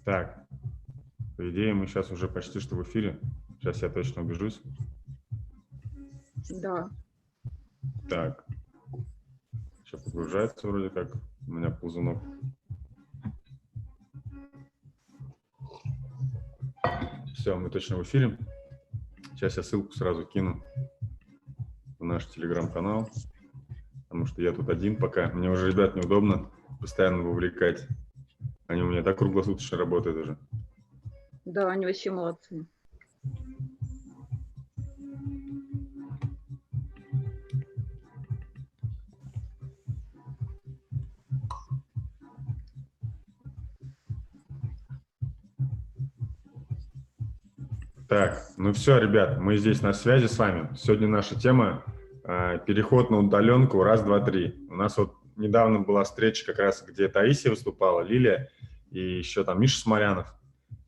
Так, по идее, мы сейчас уже почти что в эфире. Сейчас я точно убежусь. Да. Так, сейчас погружается вроде как. У меня ползунок. Все, мы точно в эфире. Сейчас я ссылку сразу кину в наш телеграм-канал, потому что я тут один пока. Мне уже, ребят, неудобно постоянно вовлекать. Они у меня так круглосуточно работают уже. Да, они вообще молодцы. Так, ну все, ребят, мы здесь на связи с вами. Сегодня наша тема переход на удаленку. Раз, два, три. У нас вот недавно была встреча как раз, где Таисия выступала, Лилия и еще там Миша Смолянов.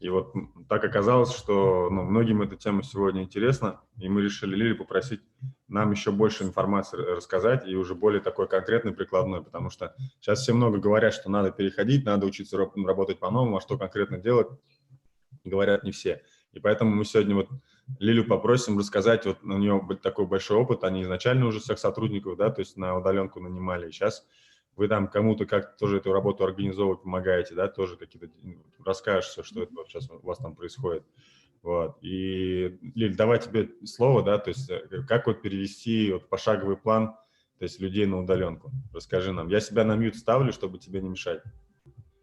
И вот так оказалось, что многим эта тема сегодня интересна, и мы решили Лилию попросить нам еще больше информации рассказать, и уже более такой конкретной, прикладной, потому что сейчас все много говорят, что надо переходить, надо учиться работать по-новому, а что конкретно делать, говорят не все. И поэтому мы сегодня вот Лилю попросим рассказать, вот у нее такой большой опыт, они изначально уже всех сотрудников, да, то есть на удаленку нанимали, и сейчас вы там кому-то как-то тоже эту работу организовывать помогаете, да, тоже какие-то расскажешь все, что это сейчас у вас там происходит. Вот. И, Лиль, давай тебе слово, да, то есть как вот перевести вот пошаговый план, то есть людей на удаленку. Расскажи нам. Я себя на мьют ставлю, чтобы тебе не мешать.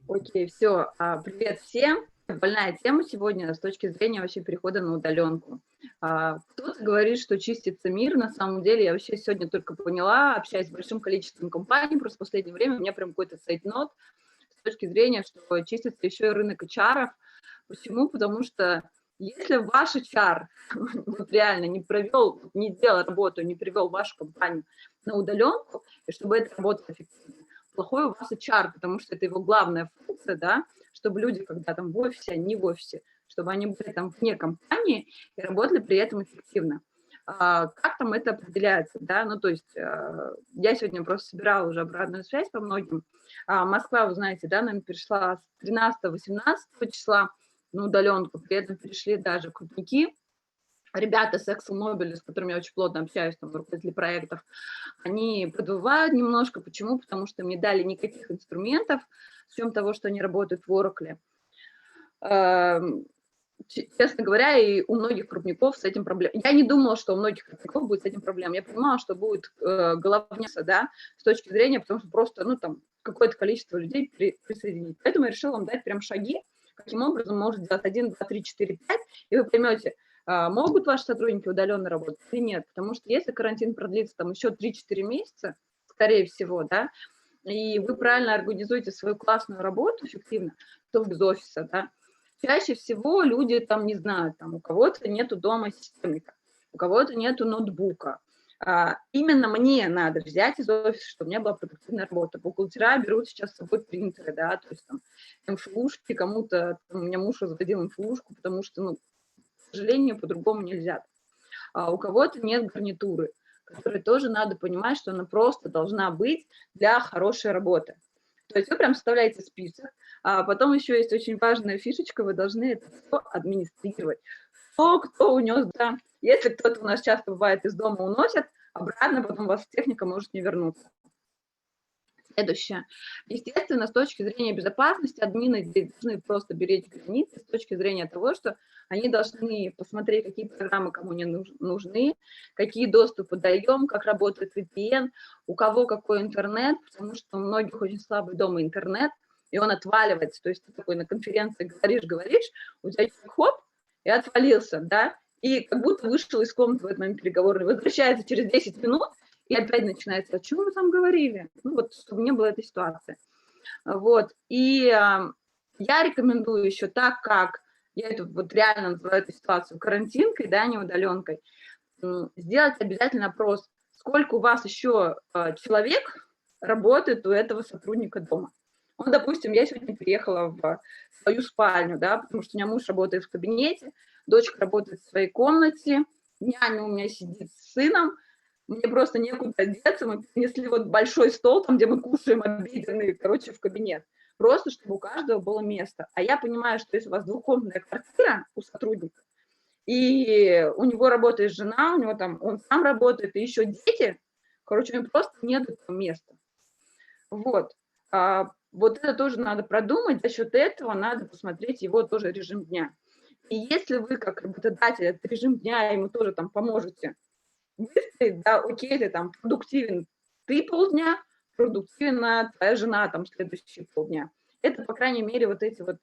Окей, все. Привет всем. Больная тема сегодня с точки зрения вообще перехода на удаленку. Кто-то говорит, что чистится мир. На самом деле я вообще сегодня только поняла, общаясь с большим количеством компаний, просто в последнее время у меня прям какой-то сейт-нот с точки зрения, что чистится еще и рынок HR. Почему? Потому что если ваш HR вот реально не провел, не делал работу, не привел вашу компанию на удаленку, и чтобы это работало эффективно, плохой у вас HR, потому что это его главная функция, да, чтобы люди, когда там в офисе, они в офисе, чтобы они были там вне компании и работали при этом эффективно. Как там это определяется, да, ну, то есть я сегодня просто собирала уже обратную связь по многим. Москва, вы знаете, да, нам перешла с 13-18 числа на удаленку, при этом перешли даже крупники, ребята с ExxonMobil, с которыми я очень плотно общаюсь, там, руководители проектов, они подвывают немножко. Почему? Потому что им не дали никаких инструментов, с учетом того, что они работают в Oracle. Честно говоря, и у многих крупников с этим проблем. Я не думала, что у многих крупников будет с этим проблем. Я понимала, что будет головняться, да, с точки зрения, потому что просто, ну, там, какое-то количество людей присоединить. Поэтому я решила вам дать прям шаги, каким образом может делать 1, 2, 3, 4, 5, и вы поймете, могут ваши сотрудники удаленно работать или нет. Потому что если карантин продлится там еще 3-4 месяца, скорее всего, да, и вы правильно организуете свою классную работу эффективно, то без офиса, да, чаще всего люди там не знают, там у кого-то нету дома системника, у кого-то нету ноутбука. Именно мне надо взять из офиса, чтобы у меня была продуктивная работа. Бухгалтера берут сейчас с собой принтеры, да, то есть там МФУшки кому-то, у меня муж разводил МФУшку, потому что, ну, к сожалению, по-другому нельзя. У кого-то нет гарнитуры, которой тоже надо понимать, что она просто должна быть для хорошей работы. То есть вы прям составляете список, а потом еще есть очень важная фишечка, вы должны это все администрировать. Кто унес, да. Если кто-то у нас часто бывает из дома уносит, обратно потом у вас техника может не вернуться. Следующее. Естественно, с точки зрения безопасности, админы должны просто беречь границы, с точки зрения того, что они должны посмотреть, какие программы кому не нужны, какие доступы даем, как работает VPN, у кого какой интернет, потому что у многих очень слабый дома интернет, и он отваливается. То есть ты такой на конференции говоришь, у тебя хоп, и отвалился, да, и как будто вышел из комнаты в этот момент переговорный, возвращается через 10 минут, и опять начинается, о чем вы там говорили? Ну вот, чтобы не было этой ситуации. Вот, и я рекомендую еще так, как я это вот реально называю эту ситуацию карантинкой, да, не удаленкой, сделать обязательно опрос, сколько у вас еще человек работает у этого сотрудника дома. Ну, допустим, я сегодня приехала в свою спальню, да, потому что у меня муж работает в кабинете, дочка работает в своей комнате, няня у меня сидит с сыном, мне просто некуда деться, мы принесли вот большой стол, там, где мы кушаем обеденный, короче, в кабинет. просто чтобы у каждого было место. А я понимаю, что если у вас двухкомнатная квартира у сотрудника, и у него работает жена, у него там, он сам работает, и еще дети, короче, у него просто нет места. Вот. Вот это тоже надо продумать, за счет этого надо посмотреть его тоже режим дня. И если вы, как работодатель, этот режим дня ему тоже там поможете выстроить, да, окей, ты там продуктивен ты полдня, продуктивна твоя жена там следующие полдня. Это, по крайней мере, вот эти вот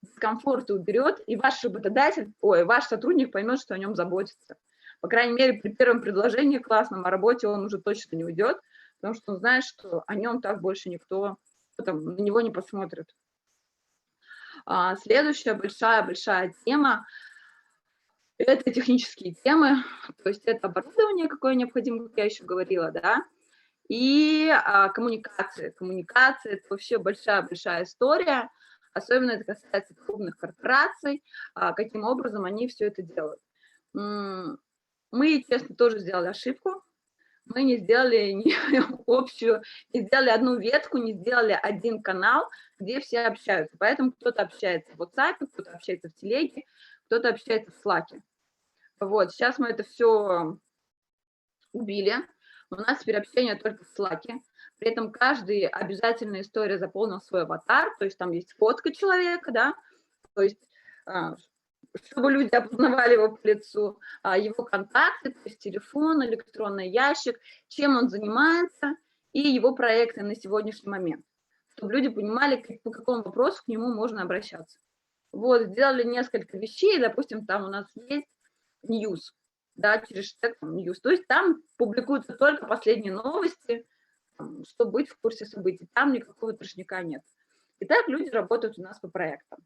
дискомфорты уберет, и ваш работодатель, ваш сотрудник поймет, что о нем заботится. По крайней мере, при первом предложении классном о работе он уже точно не уйдет, потому что он знает, что о нем так больше никто там, на него не посмотрит. Следующая большая тема – это технические темы, то есть это оборудование, какое необходимо, как я еще говорила, да, и коммуникации. Коммуникации – это вообще большая история, особенно это касается крупных корпораций, каким образом они все это делают. Мы, честно, тоже сделали ошибку. Мы не сделали общую, не сделали одну ветку, не сделали один канал, где все общаются. Поэтому кто-то общается в WhatsApp, кто-то общается в Телеге, кто-то общается в Slack. Вот, сейчас мы это все убили. У нас теперь общение только в Slack. При этом каждый обязательно история заполнил свой аватар, то есть там есть фотка человека, да, то есть чтобы люди опознавали его по лицу, его контакты, то есть телефон, электронный ящик, чем он занимается и его проекты на сегодняшний момент, чтобы люди понимали, по какому вопросу к нему можно обращаться. Вот, сделали несколько вещей, допустим, там у нас есть news, да, через хэштег news, то есть там публикуются только последние новости, чтобы быть в курсе событий, там никакого трешняка нет. И так люди работают у нас по проектам.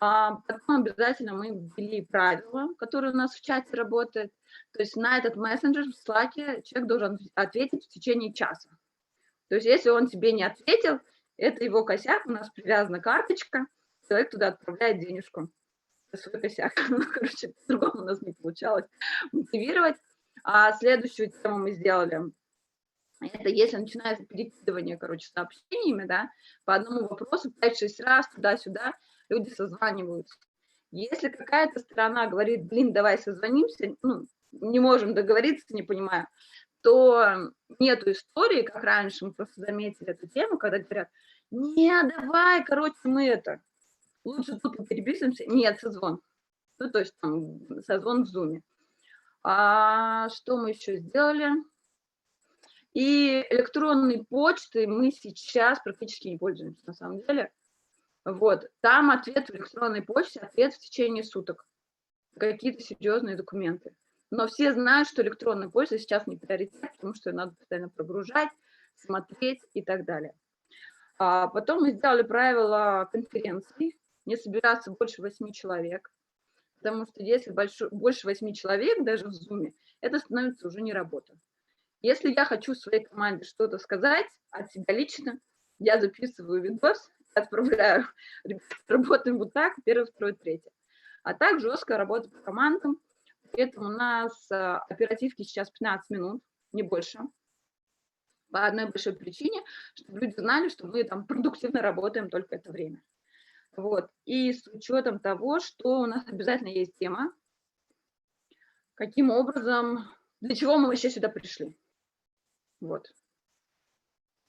Потом обязательно мы ввели правила, которые у нас в чате работают. То есть на этот мессенджер в Slack человек должен ответить в течение часа. То есть если он тебе не ответил, это его косяк, у нас привязана карточка, человек туда отправляет денежку за свой косяк. Ну, короче, по-другому у нас не получалось мотивировать. Следующую тему мы сделали. Это если начинается перекидывание, короче, сообщениями, да, по одному вопросу 5-6 раз туда-сюда, люди созваниваются. Если какая-то сторона говорит, блин, давай созвонимся, ну, не можем договориться, не понимаю, то нету истории, как раньше мы просто заметили эту тему, когда говорят, не, давай, короче, мы это, лучше тут переписываемся, нет, созвон. Ну, то есть там созвон в Zoom. Что мы еще сделали? И электронной почтой мы сейчас практически не пользуемся, на самом деле. Вот, там ответ в электронной почте, ответ в течение суток. Какие-то серьезные документы. Но все знают, что электронная почта сейчас не приоритет, потому что ее надо постоянно прогружать, смотреть и так далее. Потом мы сделали правила конференции, не собираться больше 8 человек, потому что если больше 8 человек, даже в Zoom, это становится уже не работа. Если я хочу своей команде что-то сказать от себя лично, я записываю видос, отправляю, работаем вот так, первый, второй, третий. А так жестко работа по командам, при этом у нас оперативки сейчас 15 минут, не больше, по одной большой причине, чтобы люди знали, что мы там продуктивно работаем только это время. Вот. И с учетом того, что у нас обязательно есть тема, каким образом, для чего мы вообще сюда пришли. Вот.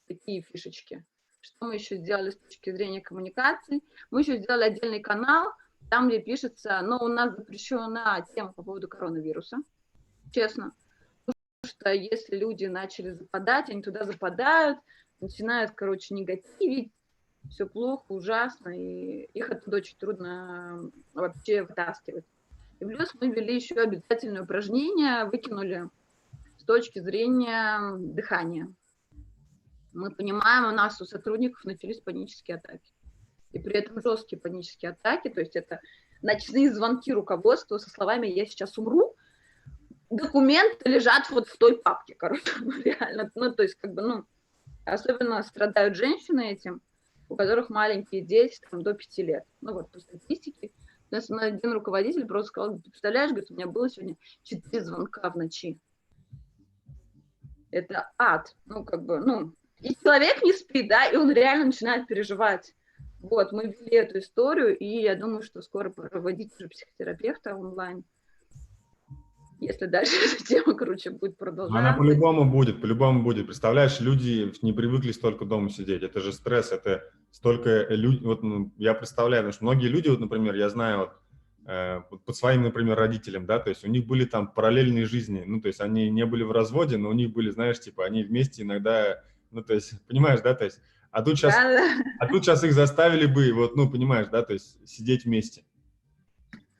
Такие фишечки. Что мы еще сделали с точки зрения коммуникации? Мы еще сделали отдельный канал, там, где пишется, но у нас запрещена тема по поводу коронавируса, честно. Потому что если люди начали западать, они туда западают, начинают, короче, негативить, все плохо, ужасно, и их оттуда очень трудно вообще вытаскивать. И плюс мы ввели еще обязательное упражнение, выкинули с точки зрения дыхания. Мы понимаем, у нас у сотрудников начались панические атаки. И при этом жесткие панические атаки, то есть это ночные звонки руководству со словами «я сейчас умру», документы лежат вот в той папке, короче, реально. Ну, то есть, как бы, ну, особенно страдают женщины этим, у которых маленькие дети, там, до 5 лет. Ну, вот, по статистике. У нас один руководитель просто сказал, ты представляешь, говорит, у меня было сегодня 4 звонка в ночи. Это ад. Ну, как бы, ну, и человек не спит, да, и он реально начинает переживать. Вот, мы ввели эту историю, и я думаю, что скоро проводить уже психотерапевта онлайн, если дальше эта тема, короче, будет Она продолжаться. по-любому будет, по-любому будет. Представляешь, люди не привыкли столько дома сидеть. Это же стресс, это столько людей. Вот я представляю, потому что многие люди, вот, например, я знаю вот, вот по своим, например, родителям, да, то есть у них были там параллельные жизни, ну, то есть они не были в разводе, но у них были, знаешь, типа, они вместе иногда, ну, то есть, понимаешь, да, то есть, Да, да. а тут сейчас их заставили бы, вот, ну, понимаешь, да, то есть сидеть вместе.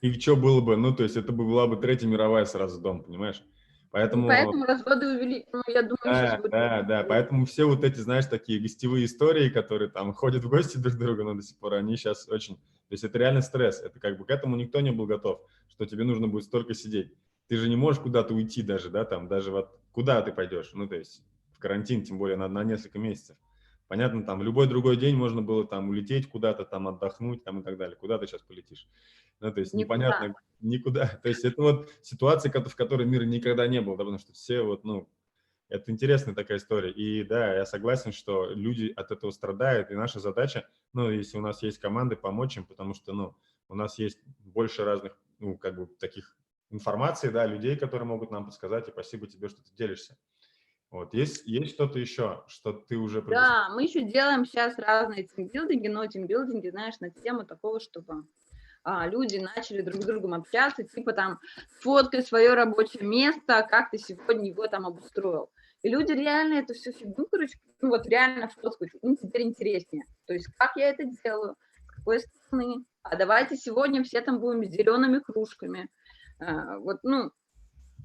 И что было бы, ну, то есть это бы была бы Третья мировая сразу дом, понимаешь? Ну, Поэтому поэтому разводы увели, ну, я думаю, сейчас да, будет... да, да, поэтому все вот эти, знаешь, такие гостевые истории, которые там ходят в гости друг к другу, но до сих пор, они сейчас очень... То есть это реально стресс, это как бы к этому никто не был готов, что тебе нужно будет столько сидеть. Ты же не можешь куда-то уйти даже, да, там, даже вот куда ты пойдешь, ну, то есть в карантин, тем более на несколько месяцев. Понятно, там в любой другой день можно было там улететь куда-то, там отдохнуть, там и так далее. Куда ты сейчас полетишь? Ну, то есть Никуда. непонятно никуда. То есть это вот ситуация, в которой мир никогда не был, да, потому что все вот, ну, это интересная такая история. И да, я согласен, что люди от этого страдают, и наша задача, ну, если у нас есть команды, помочь им, потому что, ну, у нас есть больше разных, ну, как бы таких информации, да, людей, которые могут нам подсказать, и спасибо тебе, что ты делишься. Вот, есть что-то еще, что ты уже предусмотрел? Да, мы еще делаем сейчас разные тимбилдинги, но тимбилдинги, знаешь, на тему такого, чтобы люди начали друг с другом общаться, типа там, фоткай свое рабочее место, как ты сегодня его там обустроил. И люди реально эту всю фигню, короче, ну вот реально фоткают, им теперь интереснее. То есть как я это делаю, с какой стороны, а давайте сегодня все там будем с зелеными кружками. Вот, ну,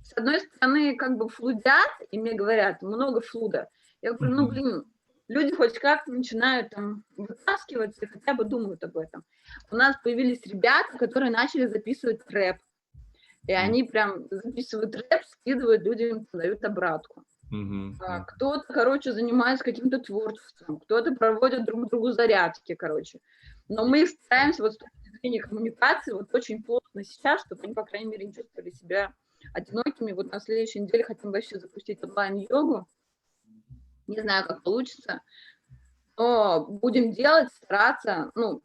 с одной стороны, как бы флудят, и мне говорят, много флуда. Я говорю, ну, блин, люди хоть как-то начинают там вытаскиваться и хотя бы думают об этом. У нас появились ребята, которые начали записывать рэп. И они прям записывают рэп, скидывают людям, дают обратку. Кто-то, короче, занимается каким-то творчеством, кто-то проводит друг другу зарядки, короче. Но мы стараемся вот с точки зрения коммуникации вот очень плотно сейчас, чтобы они, по крайней мере, не чувствовали себя одинокими. Вот на следующей неделе хотим вообще запустить онлайн-йогу. Не знаю, как получится, но будем делать, стараться, ну,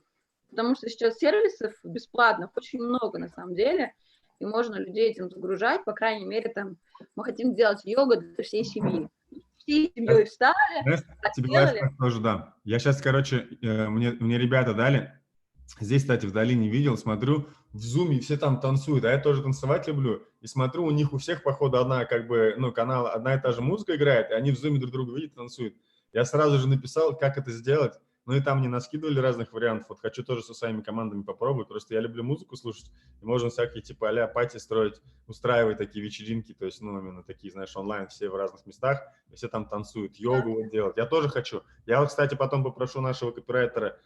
потому что сейчас сервисов бесплатных очень много на самом деле, и можно людей этим загружать, по крайней мере, там, мы хотим делать йогу для всей семьи. Всей семьей встали, Знаешь, тебе сделали. лайфхак тоже дам. Я сейчас, короче, мне ребята дали, здесь, кстати, вдали не видел, смотрю, в зуме все там танцуют, а я тоже танцевать люблю, и смотрю, у них у всех, походу, одна, как бы, ну, канал, одна и та же музыка играет, и они в зуме друг друга видят, танцуют. Я сразу же написал, как это сделать, ну, и там мне наскидывали разных вариантов, вот хочу тоже со своими командами попробовать, просто я люблю музыку слушать, и можно всякие, типа, а-ля пати строить, устраивать такие вечеринки, то есть, ну, именно такие, знаешь, онлайн, все в разных местах, и все там танцуют, йогу вот делать, я тоже хочу. Я вот, кстати, потом попрошу нашего копирайтера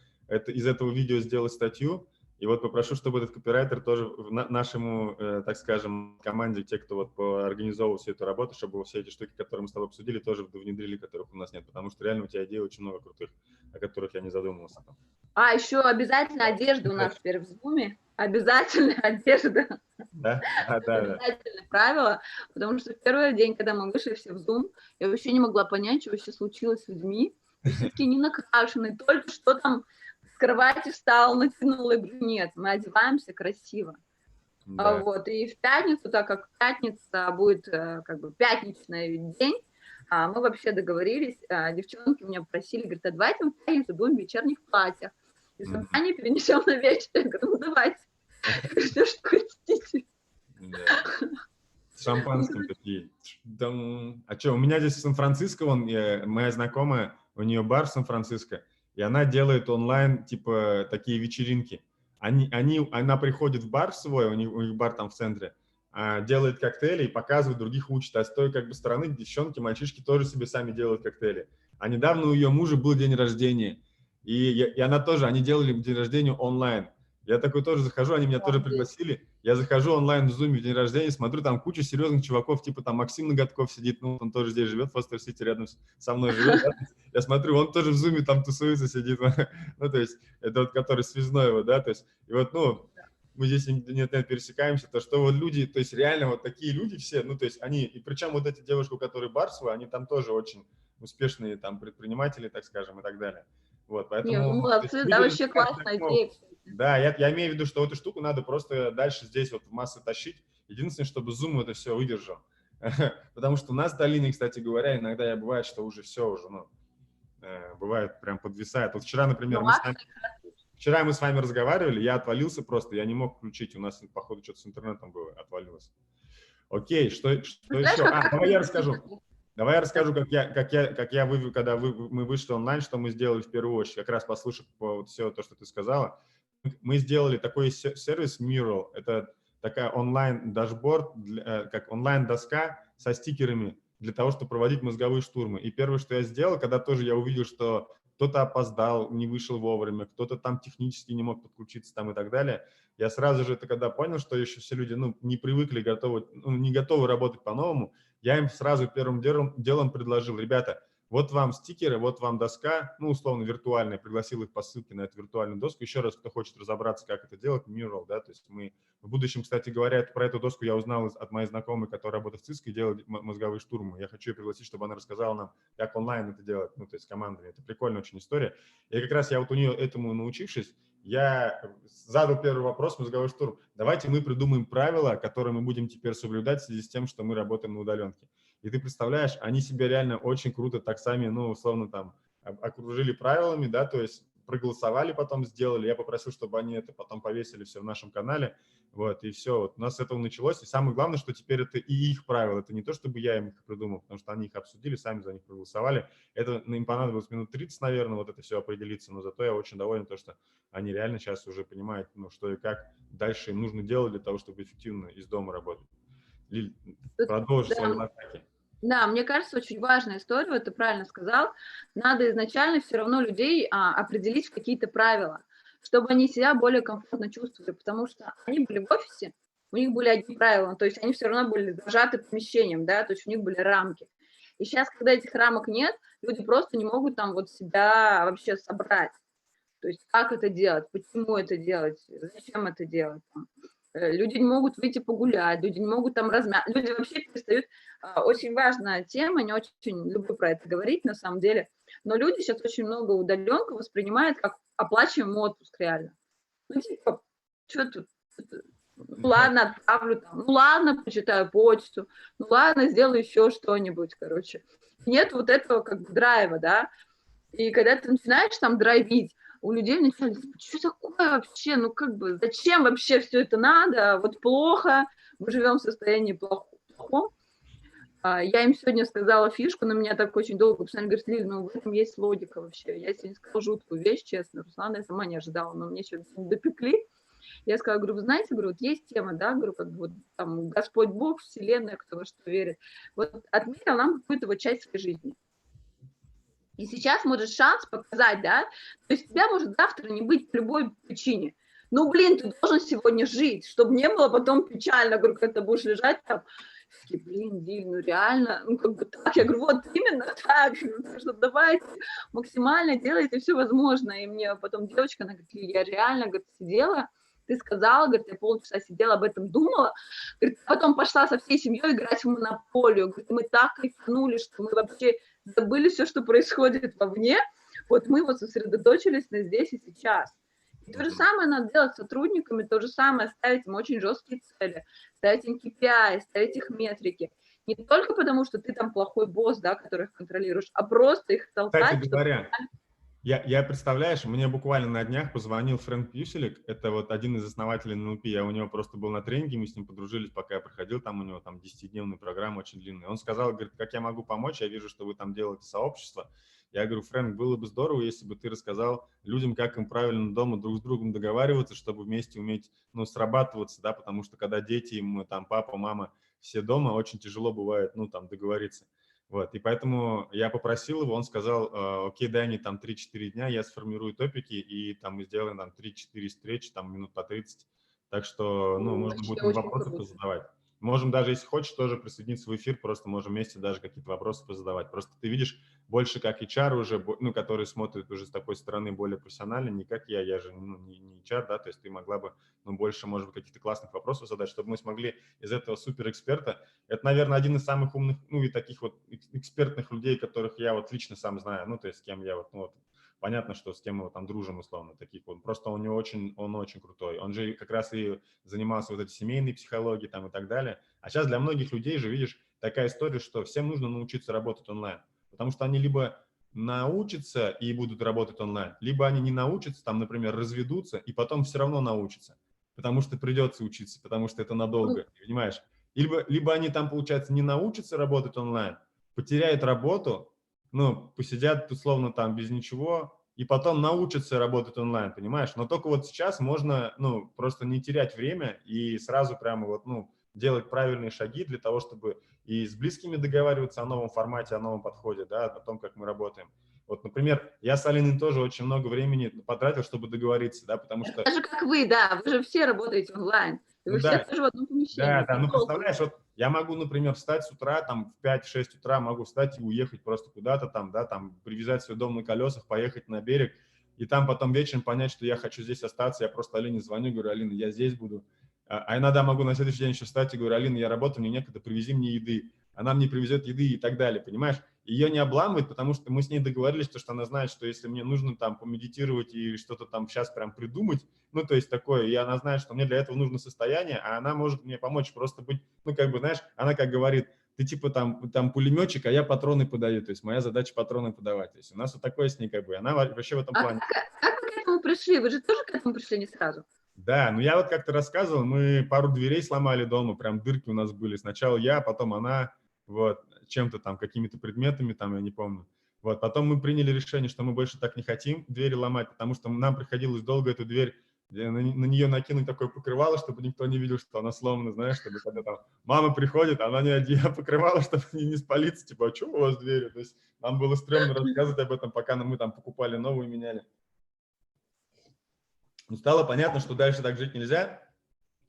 из этого видео сделать статью, и вот попрошу, чтобы этот копирайтер тоже нашему, так скажем, команде, те, кто вот организовывал всю эту работу, чтобы все эти штуки, которые мы с тобой обсудили, тоже внедрили, которых у нас нет, потому что реально у тебя идей очень много крутых, о которых я не задумывался. А, еще обязательно одежда у нас теперь в зуме. Обязательно одежда. Да, да, да. Обязательное правило, потому что в первый день, когда мы вышли все в Zoom, я вообще не могла понять, что вообще случилось с людьми. Все такие не накрашенные, только что там с кровати встал, натянул. Я говорю, нет, мы одеваемся красиво. Да. Вот, и в пятницу, так как пятница будет как бы пятничный день, мы вообще договорились, девчонки меня просили, говорят, а давайте мы в пятницу будем в вечерних платьях. И собрание перенесем на вечер. Я говорю, ну давайте. Все, что хотите. Да. С шампанским такие. А что, у меня здесь в Сан-Франциско, моя знакомая, у нее бар в Сан-Франциско, и она делает онлайн, типа, такие вечеринки. Она приходит в бар свой, у них бар там в центре, делает коктейли и показывает, других учит. А с той как бы стороны девчонки, мальчишки тоже себе сами делают коктейли. А недавно у ее мужа был день рождения, и она тоже, они делали день рождения онлайн. Я такой тоже захожу, они меня тоже пригласили. Я захожу онлайн в Zoom в день рождения, смотрю, там куча серьезных чуваков, типа там Максим Ноготков сидит, ну, он тоже здесь живет, в Фостер-Сити, рядом со мной живет. Да? Я смотрю, он тоже в Zoom там тусуется, сидит. Ну, то есть, это вот который связной его, да, то есть, и вот, ну, мы здесь нет пересекаемся, то что вот люди, то есть реально вот такие люди все, ну, то есть они, и причем вот эти девушки, у которых бар свой, они там тоже очень успешные там предприниматели, так скажем, и так далее. Вот, Не, ну поэтому то есть молодцы, да, люди вообще развиваются классная так. идея, кстати. Да, я имею в виду, что эту штуку надо просто дальше здесь вот в массы тащить. Единственное, чтобы Zoom это все выдержал. Потому что у нас в долине, кстати говоря, иногда я бывает, что уже все уже, ну, бывает прям подвисает. Вот вчера, например, Ну, вчера мы с вами разговаривали, я отвалился просто, я не мог включить, у нас, походу, что-то с интернетом было, отвалилось. Окей, что знаешь, еще? как Давай я расскажу. это? Давай я расскажу, когда мы вышли онлайн, что мы сделали в первую очередь, как раз послушав вот все то, что ты сказала. Мы сделали такой сервис Mural, это такая онлайн-дашборд, как онлайн-доска со стикерами для того, чтобы проводить мозговые штурмы. И первое, что я сделал, когда тоже я увидел, что кто-то опоздал, не вышел вовремя, кто-то там технически не мог подключиться там и так далее, я сразу же это когда понял, что еще все люди не привыкли, не готовы работать по-новому, я им сразу первым делом предложил: ребята, вот вам стикеры, вот вам доска, ну, условно, виртуальная, пригласил их по ссылке на эту виртуальную доску. Еще раз, кто хочет разобраться, как это делать, Mural, да, то есть мы в будущем, кстати говоря, про эту доску я узнал от моей знакомой, которая работает в ЦИСКО и делает мозговые штурмы. Я хочу ее пригласить, чтобы она рассказала нам, как онлайн это делать, ну, то есть командами. Это прикольная очень история. И как раз я вот у нее этому научившись, я задал первый вопрос, мозговой штурм. Давайте мы придумаем правила, которые мы будем теперь соблюдать в связи с тем, что мы работаем на удаленке. И ты представляешь, они себя реально очень круто так сами, ну, условно, там, окружили правилами, да, то есть проголосовали, потом сделали. Я попросил, чтобы они это потом повесили все в нашем канале, вот, и все. Вот у нас с этого началось. И самое главное, что теперь это и их правила. Это не то, чтобы я им их придумал, потому что они их обсудили, сами за них проголосовали. Это им понадобилось минут 30, наверное, вот это все определиться, но зато я очень доволен, то, что они реально сейчас уже понимают, ну, что и как дальше им нужно делать для того, чтобы эффективно из дома работать. Лиль, продолжи свои атаки. Да, мне кажется, очень важная история, вот ты правильно сказал. Надо изначально все равно людей определить в какие-то правила, чтобы они себя более комфортно чувствовали, потому что они были в офисе, у них были одни правила, то есть они все равно были зажаты помещением, да, то есть у них были рамки. И сейчас, когда этих рамок нет, люди просто не могут там вот себя вообще собрать. То есть как это делать, почему это делать, зачем это делать. Люди не могут выйти погулять, люди не могут там размять, люди вообще перестают. Очень важная тема, не очень люблю про это говорить на самом деле, но люди сейчас очень много удаленку воспринимают как оплачиваемый отпуск реально. Ну типа, что тут, ну ладно, отправлю там, ну ладно, почитаю почту, ну ладно, сделаю еще что-нибудь, короче. Нет вот этого как бы драйва, да, и когда ты начинаешь там драйвить, у людей вначале, что такое вообще, ну как бы, зачем вообще все это надо, вот плохо, мы живем в состоянии плохом. Я им сегодня сказала фишку, на меня так очень долго постоянно говорит: Лиль, ну в этом есть логика вообще. Я сегодня сказала жуткую вещь, честно, Руслана я сама не ожидала, но мне сегодня допекли. Я сказала, говорю, вы знаете, говорю, вот есть тема, да, говорю, как бы вот там Господь Бог, Вселенная, кто во что верит, вот отмерил нам какую-то вот часть своей жизни. И сейчас может шанс показать, да, то есть тебя может завтра не быть по любой причине. Ну, блин, ты должен сегодня жить, чтобы не было потом печально, говорю, когда ты будешь лежать там, блин, Диль, ну реально, ну как бы так, я говорю, вот именно так, что давайте максимально делайте все возможное. И мне потом девочка, она говорит, я реально, говорит, сидела, ты сказала, говорит, я полчаса сидела, об этом думала, говорит, потом пошла со всей семьей играть в монополию, говорит, мы так кайфанули, что мы вообще забыли все, что происходит вовне, вот мы вот сосредоточились на здесь и сейчас. И то же самое надо делать с сотрудниками, то же самое ставить им очень жесткие цели, ставить им KPI, ставить их метрики. Не только потому, что ты там плохой босс, да, который их контролируешь, а просто их толкать. Кстати говоря, я, представляешь, мне буквально на днях позвонил Фрэнк Пьюселик, это вот один из основателей НЛП, я у него просто был на тренинге, мы с ним подружились, пока я проходил, там у него там 10-дневная программа очень длинная. Он сказал, говорит, как я могу помочь, я вижу, что вы там делаете сообщество. Я говорю, Фрэнк, было бы здорово, если бы ты рассказал людям, как им правильно дома друг с другом договариваться, чтобы вместе уметь, ну, срабатываться, да, потому что когда дети, им, там, папа, мама, все дома, очень тяжело бывает, ну, там, договориться. Вот, и поэтому я попросил его, он сказал, окей, дай мне там 3-4 дня, я сформирую топики, и там мы сделаем там 3-4 встречи, там минут по 30. Так что, ну, можно будет вопросы позадавать. Можем даже, если хочешь, тоже присоединиться в эфир, просто можем вместе даже какие-то вопросы позадавать. Просто ты видишь больше как HR уже, ну, который смотрит уже с такой стороны более профессионально, не как я же ну, не HR, да, то есть ты могла бы, ну, больше, может быть, каких-то классных вопросов задать, чтобы мы смогли из этого суперэксперта. Это, наверное, один из самых умных, ну, и таких вот экспертных людей, которых я вот лично сам знаю, ну, то есть с кем я вот, ну, вот понятно, что с кем мы там дружим, условно, таких вот. Просто он очень крутой. Он же как раз и занимался вот этой семейной психологией там и так далее. А сейчас для многих людей же, видишь, такая история, что всем нужно научиться работать онлайн. Потому что они либо научатся и будут работать онлайн, либо они не научатся, там, например, разведутся и потом все равно научатся. Потому что придется учиться, потому что это надолго, понимаешь? Либо они там, получается, не научатся работать онлайн, потеряют работу, ну, посидят условно там без ничего, и потом научатся работать онлайн, понимаешь? Но только вот сейчас можно, ну, просто не терять время и сразу прямо вот, ну, делать правильные шаги для того, чтобы и с близкими договариваться о новом формате, о новом подходе, да, о том, как мы работаем. Вот, например, я с Алиной тоже очень много времени потратил, чтобы договориться, да, потому что... Так же, как вы, да, вы же все работаете онлайн, и Ну вы все да, тоже в одном помещении. да, ну представляешь, вот я могу, например, встать с утра, там в 5-6 утра могу встать и уехать просто куда-то там, да, там привязать свой дом на колесах, поехать на берег, и там потом вечером понять, что я хочу здесь остаться, я просто Алине звоню, говорю, Алина, я здесь буду. А иногда могу на следующий день еще встать и говорю, Алина, я работаю, мне некогда, привези мне еды. Она мне привезет еды и так далее, понимаешь? Ее не обламывает, потому что мы с ней договорились, что она знает, что если мне нужно там помедитировать и что-то там сейчас прям придумать, ну, то есть такое, и она знает, что мне для этого нужно состояние, а она может мне помочь просто быть, ну, как бы, знаешь, она как говорит, ты типа там пулеметчик, а я патроны подаю, то есть моя задача патроны подавать, то есть у нас вот такое с ней как бы, она вообще в этом А плане. как вы к этому пришли? Вы же тоже к этому пришли не сразу? Да, ну я вот как-то рассказывал, мы пару дверей сломали дома, прям дырки у нас были, сначала я, потом она, вот, чем-то там, какими-то предметами там, я не помню. Вот, потом мы приняли решение, что мы больше так не хотим двери ломать, потому что нам приходилось долго эту дверь, на нее накинуть такое покрывало, чтобы никто не видел, что она сломана, знаешь, чтобы когда там мама приходит, она не одеяло покрывала, чтобы не спалиться, типа, а что у вас двери? То есть нам было стрёмно рассказывать об этом, пока мы там покупали новую, меняли. Ну, стало понятно, что дальше так жить нельзя,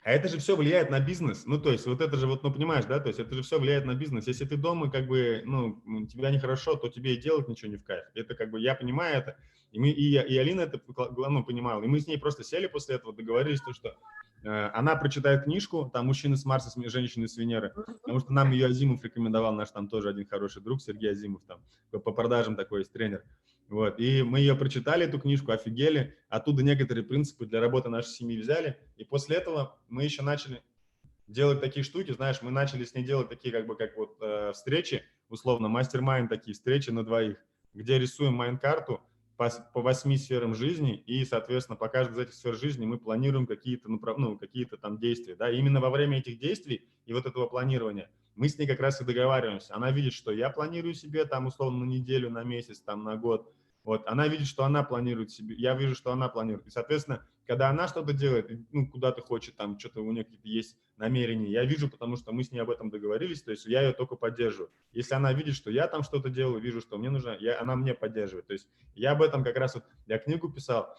а это же все влияет на бизнес. Ну, то есть, вот это же, вот, ну, понимаешь, да, то есть, это же все влияет на бизнес. Если ты дома, как бы, ну, тебя нехорошо, то тебе и делать ничего не в кайф. Это, как бы, я понимаю это, и Алина это, ну, понимала. И мы с ней просто сели после этого, договорились, то, что она прочитает книжку, там, «Мужчины с Марса, женщины с Венеры», потому что нам ее Азимов рекомендовал, наш там тоже один хороший друг, Сергей Азимов, там, по продажам такой есть тренер. Вот, и мы ее прочитали, эту книжку, офигели, оттуда некоторые принципы для работы нашей семьи взяли, и после этого мы еще начали делать такие штуки, знаешь, мы начали с ней делать такие, как бы, как вот встречи, условно, мастер-майнд, такие встречи на двоих, где рисуем майнд-карту по 8 сферам жизни, и, соответственно, по каждой из этих сфер жизни мы планируем какие-то, ну, какие-то там действия, да, и именно во время этих действий и вот этого планирования мы с ней как раз и договариваемся. Она видит, что я планирую себе там условно на неделю, на месяц, там на год. Вот, она видит, что она планирует себе, я вижу, что она планирует. И, соответственно, когда она что-то делает, ну, куда-то хочет, там, что-то у нее какие-то есть намерения, я вижу, потому что мы с ней об этом договорились, то есть я ее только поддерживаю. Если она видит, что я там что-то делаю, вижу, что мне нужно, она мне поддерживает. То есть я об этом как раз вот, я книгу писал,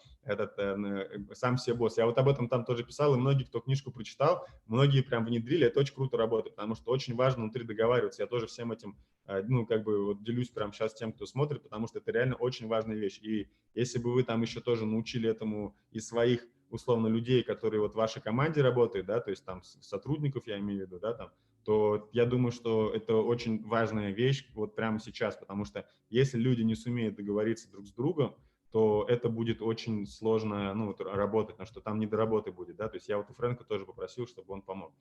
«Сам себе босс», я вот об этом там тоже писал, и многие, кто книжку прочитал, многие прям внедрили, это очень круто работает, потому что очень важно внутри договариваться. Я тоже всем этим, ну, как бы вот делюсь прямо сейчас тем, кто смотрит, потому что это реально очень важная вещь. И если бы вы там еще тоже научили этому и своих, условно, людей, которые вот в вашей команде работают, да, то есть там сотрудников, я имею в виду, да, там, то я думаю, что это очень важная вещь вот прямо сейчас, потому что если люди не сумеют договориться друг с другом, то это будет очень сложно, ну, вот, работать, потому что там не до работы будет, да, то есть я вот у Фрэнка тоже попросил, чтобы он помог.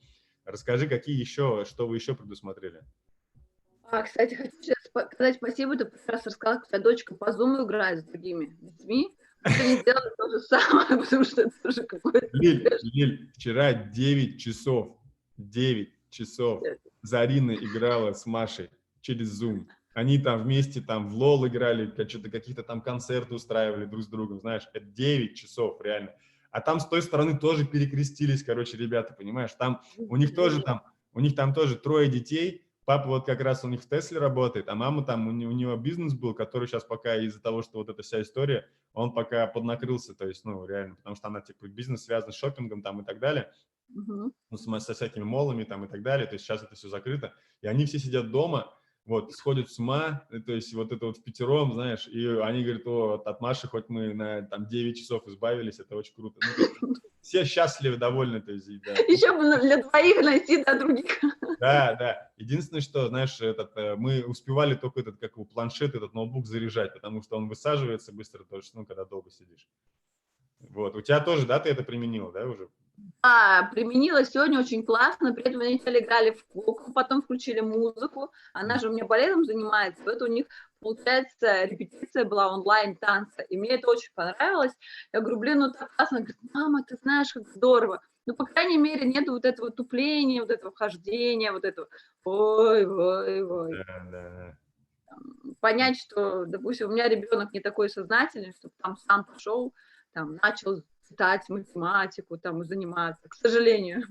Расскажи, какие еще, что вы еще предусмотрели? Кстати, хочу сейчас сказать спасибо, ты как раз рассказала, как у тебя дочка по Zoom играет с другими детьми. Ты не сделала то же самое, потому что это тоже какое-то... Лиль, вчера 9 часов Зарина играла с Машей через Zoom. Они там вместе там в лол играли, что-то какие-то там концерты устраивали друг с другом, знаешь, это 9 часов реально. А там с той стороны тоже перекрестились, короче, ребята, понимаешь, там у них там тоже 3 детей, папа вот как раз у них в Тесле работает, а мама там, у него бизнес был, который сейчас пока из-за того, что вот эта вся история, он пока поднакрылся, то есть, ну, реально, потому что она, типа, бизнес связан с шопингом там и так далее, ну, со всякими молами там и так далее, то есть сейчас это все закрыто, и они все сидят дома, вот, сходят с ума, то есть вот это вот впятером, знаешь, и они говорят, о, от Маши хоть мы на там 9 часов избавились, это очень круто. Ну, то есть, все счастливы, довольны, то есть, да. Еще бы для двоих найти, до других. Да, да. Единственное, что, знаешь, мы успевали только этот, как его, планшет, этот ноутбук заряжать, потому что он высаживается быстро, то есть, ну, когда долго сидишь. Вот. У тебя тоже, да, ты это применила, да, уже? Да, применила сегодня очень классно, при этом они сначала играли в куклу, потом включили музыку, она же у меня балетом занимается, это у них, получается, репетиция была онлайн-танца, и мне это очень понравилось. Я говорю, блин, ну так классно, она говорит, мама, ты знаешь, как здорово. Ну, по крайней мере, нету вот этого тупления, вот этого хождения, вот этого, ой. Да, да. Понять, что, допустим, у меня ребенок не такой сознательный, чтобы там сам пошел, там, начал читать математику, там, и заниматься, к сожалению.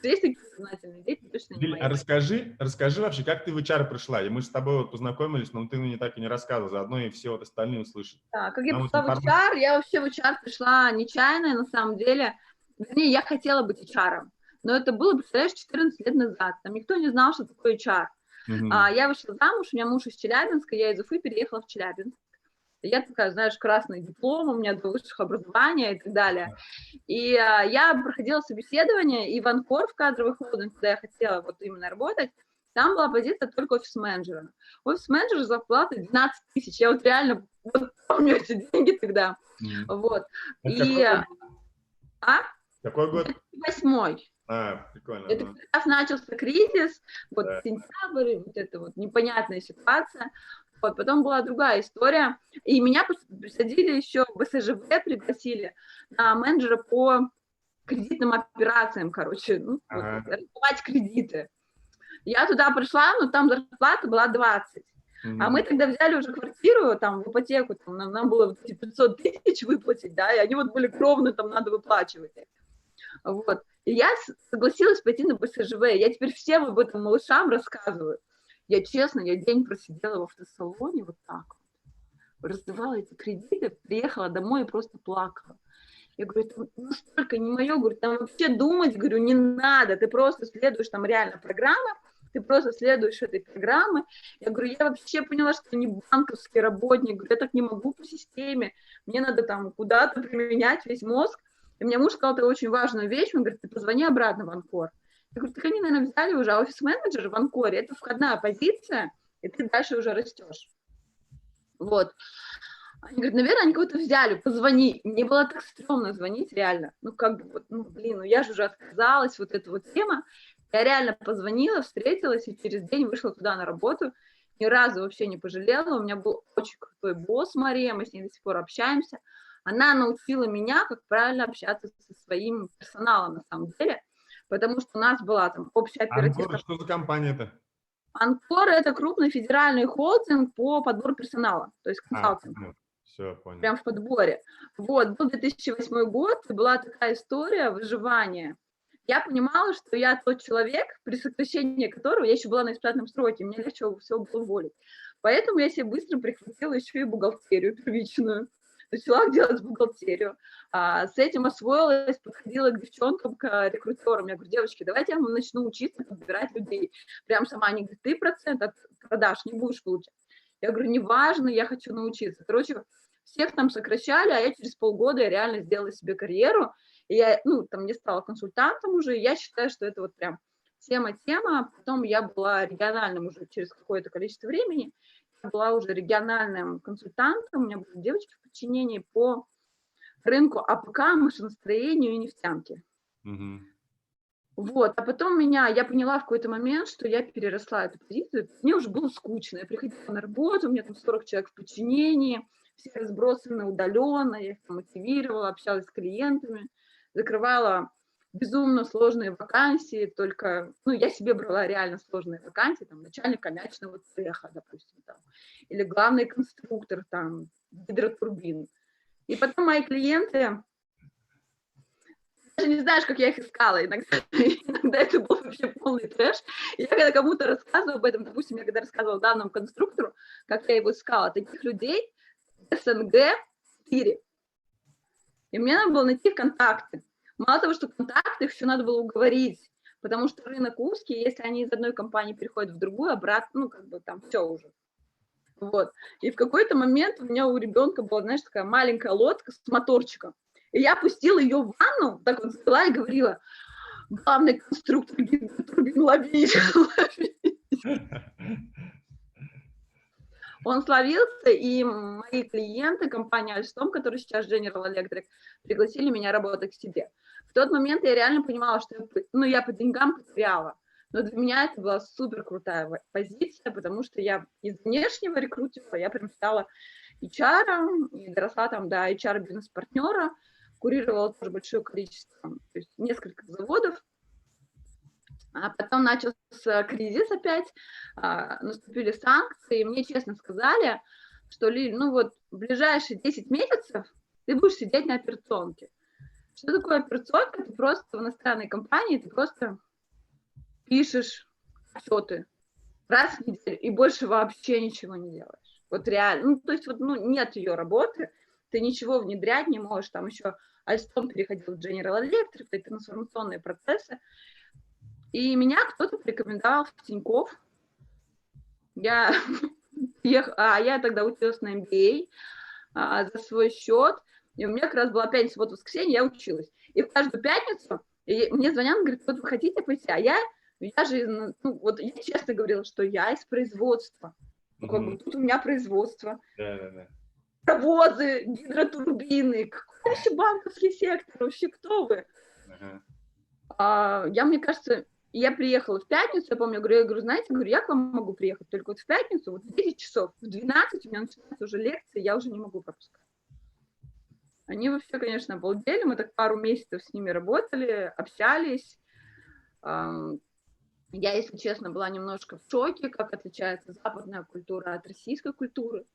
Есть такие сознательные дети, точно не Лиль, мои. а расскажи вообще, как ты в HR пришла? И мы с тобой вот познакомились, но ты мне так и не рассказывал, заодно и все вот остальные услышат. Да, как я Нам вот пришла в HR, я вообще в HR пришла нечаянно, на самом деле. Вернее, я хотела быть HR, но это было, представляешь, 14 лет назад. Там никто не знал, что такое HR. Я вышла замуж, у меня муж из Челябинска, я из Уфы переехала в Челябинск. Я такая, знаешь, красный диплом, у меня 2 высших образования и так далее. И я проходила собеседование, и в Анкор, в кадровый холдинг, куда я хотела вот именно работать, там была позиция только офис-менеджера. Офис-менеджер зарплата 12 тысяч. Я вот реально вот помню эти деньги тогда. Вот. И... Какой год? 2008-й. Прикольно. Это как раз начался кризис, вот Да. сентябрь, вот эта вот непонятная ситуация. Вот, потом была другая история, и меня посадили еще в БСЖВ, пригласили на менеджера по кредитным операциям, короче, ну, вот, раздавать кредиты. Я туда пришла, но там зарплата была 20. А мы тогда взяли уже квартиру, там, в ипотеку, там, нам было 500 тысяч выплатить, да, и они вот были кровно, там, надо выплачивать. Вот. И я согласилась пойти на БСЖВ. Я теперь всем об этом малышам рассказываю. Я честно, я день просидела в автосалоне вот так вот, раздавала эти кредиты, приехала домой и просто плакала. Я говорю, это настолько не мое, говорю, там вообще думать, говорю, не надо, ты просто следуешь, там реально программа, ты просто следуешь этой программе. Я говорю, я вообще поняла, что не банковский работник, говорю, я так не могу по системе, мне надо там куда-то применять весь мозг. И мне муж сказал такую очень важную вещь, он говорит, ты позвони обратно в Анкор. Я говорю, так они, наверное, взяли уже офис-менеджер в Анкоре, это входная позиция, и ты дальше уже растешь. Вот. Они говорят, наверное, они кого-то взяли, позвони. Мне было так стрёмно звонить, реально. Ну, как бы, вот, ну, блин, ну я же уже отказалась, вот эта вот тема. Я реально позвонила, встретилась, и через день вышла туда на работу. Ни разу вообще не пожалела. У меня был очень крутой босс Мария, мы с ней до сих пор общаемся. Она научила меня, как правильно общаться со своим персоналом, на самом деле. Потому что у нас была там общая оперативка. Анкор, что за компания-то? Анкор – это крупный федеральный холдинг по подбору персонала, то есть консалтинг. Все, понял. Прям в подборе. Вот, был 2008 год, и была такая история выживания. Я понимала, что я тот человек, при сокращении которого я еще была на испытательном сроке, мне легче всего было уволить. Поэтому я себе быстро прихватила еще и бухгалтерию первичную. Начала делать бухгалтерию. С этим освоилась, подходила к девчонкам, к рекрутерам. Я говорю, девочки, давайте я вам начну учиться подбирать людей. Прям сама, они говорят, ты процент от продаж не будешь получать. Я говорю, неважно, я хочу научиться. Короче, всех там сокращали, а я через полгода реально сделала себе карьеру. И я, ну, там не стала консультантом уже, и я считаю, что это вот прям тема. Потом я была региональным уже через какое-то количество времени. Я была уже региональным консультантом, у меня были девочки в подчинении по рынку АПК, машиностроению и нефтянке. Вот, а потом я поняла в какой-то момент, что я переросла эту позицию, мне уже было скучно, я приходила на работу, у меня там 40 человек в подчинении, все разбросаны удаленно, я их там мотивировала, общалась с клиентами, закрывала безумно сложные вакансии, только, ну, я себе брала реально сложные вакансии, там, начальник конячного цеха, допустим, там, или главный конструктор, там, гидротурбин. И потом мои клиенты, даже не знаешь, как я их искала, иногда это был вообще полный трэш. Я когда кому-то рассказываю об этом, допустим, я когда рассказывала данному конструктору, как я его искала, таких людей СНГ 4. И мне надо было найти контакты. Мало того, что контакты, их еще надо было уговорить потому что рынок узкий, если они из одной компании переходят в другую, обратно, ну, как бы там все уже. Вот. И в какой-то момент у меня у ребенка была, знаешь, такая маленькая лодка с моторчиком. И я пустила ее в ванну, так вот взяла и говорила: главный конструктор гидротурбин, ловить. Он словился, и мои клиенты, компания Alstom, которая сейчас General Electric, пригласили меня работать к себе. В тот момент я реально понимала, что я по деньгам потеряла. Но для меня это была супер крутая позиция, потому что я из внешнего рекрутинга, я прям стала HR, и доросла там до HR-бизнес-партнера, курировала тоже большое количество, то есть несколько заводов. А потом начался кризис опять, наступили санкции, и мне честно сказали, что, Лиль, ну вот в ближайшие 10 месяцев ты будешь сидеть на операционке. Что такое операционка? Ты просто в иностранной компании, ты просто пишешь отчеты раз в неделю и больше вообще ничего не делаешь. Вот реально, ну то есть вот нет ее работы, ты ничего внедрять не можешь, там еще Alstom переходил в General Electric, это трансформационные процессы. И меня кто-то порекомендовал в Тинькофф. Я тогда училась на MBA за свой счет. И у меня как раз была пятница, вот воскресенье, я училась. И в каждую пятницу мне звонят, говорят: вот вы хотите пойти? А я же, вот я честно говорила, что я из производства. Ну, как бы тут у меня производство. Да. Провозы, гидротурбины, какой вообще банковский сектор, вообще кто вы? Мне кажется, я приехала в пятницу, я помню, я говорю, знаете, я к вам могу приехать только вот в пятницу, вот в 10 часов, в 12 у меня начинаются уже лекции, я уже не могу пропускать. Они вообще, конечно, обалдели, мы так пару месяцев с ними работали, общались. Я, если честно, была немножко в шоке, как отличается западная культура от российской культуры,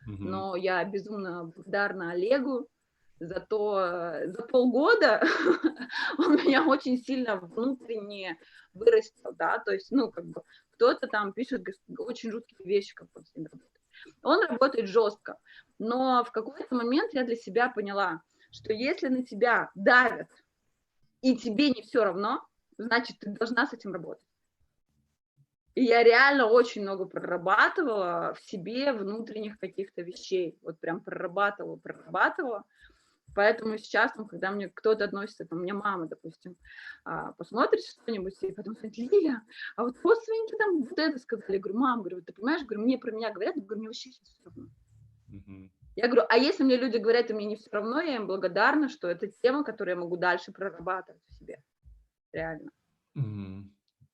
но я безумно благодарна Олегу за полгода он меня очень сильно внутренне вырастил, да, то есть, как бы кто-то там пишет очень жуткие вещи, как он с ним работает. Он работает жестко, но в какой-то момент я для себя поняла, что если на тебя давят, и тебе не все равно, значит, ты должна с этим работать. И я реально очень много прорабатывала в себе внутренних каких-то вещей, вот прям прорабатывала. Поэтому сейчас, когда мне кто-то относится, у меня мама, допустим, посмотрит что-нибудь, и потом говорит: Лиля, а вот родственники там вот это сказали. Я говорю: мам, ты понимаешь, мне про меня говорят, мне вообще все равно. Я говорю: а если мне люди говорят, и мне не все равно, я им благодарна, что это тема, которую я могу дальше прорабатывать в себе. Реально.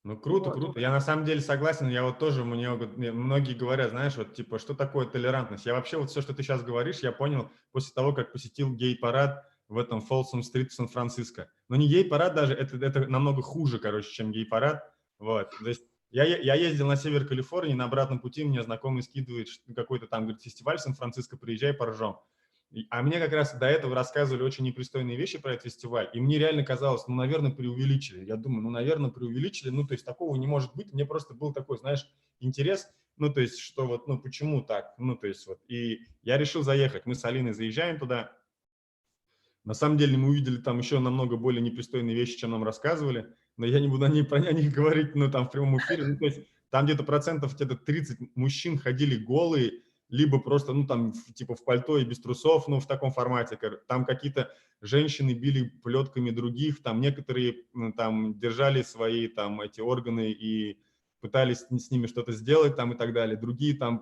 Ну, круто, круто. Я на самом деле согласен. Я вот тоже, многие говорят, знаешь, вот типа, что такое толерантность? Я вообще вот все, что ты сейчас говоришь, я понял после того, как посетил гей-парад в этом Фолсом-стрит в Сан-Франциско. Но не гей-парад даже, это намного хуже, короче, чем гей-парад. Вот. То есть я ездил на север Калифорнии, на обратном пути мне знакомый скидывает какой-то там, говорит, фестиваль в Сан-Франциско, приезжай, поржем. А мне как раз до этого рассказывали очень непристойные вещи про этот фестиваль, и мне реально казалось, наверное, преувеличили. Я думаю, наверное, преувеличили, то есть такого не может быть. Мне просто был такой, знаешь, интерес, то есть, что вот, почему так, то есть вот. И я решил заехать. Мы с Алиной заезжаем туда. На самом деле мы увидели там еще намного более непристойные вещи, чем нам рассказывали, но я не буду про них говорить, там в прямом эфире. То есть там где-то процентов 30 мужчин ходили голые, либо просто, типа в пальто и без трусов, в таком формате. Там какие-то женщины били плетками других, там некоторые там держали свои там эти органы и пытались с ними что-то сделать там и так далее. Другие то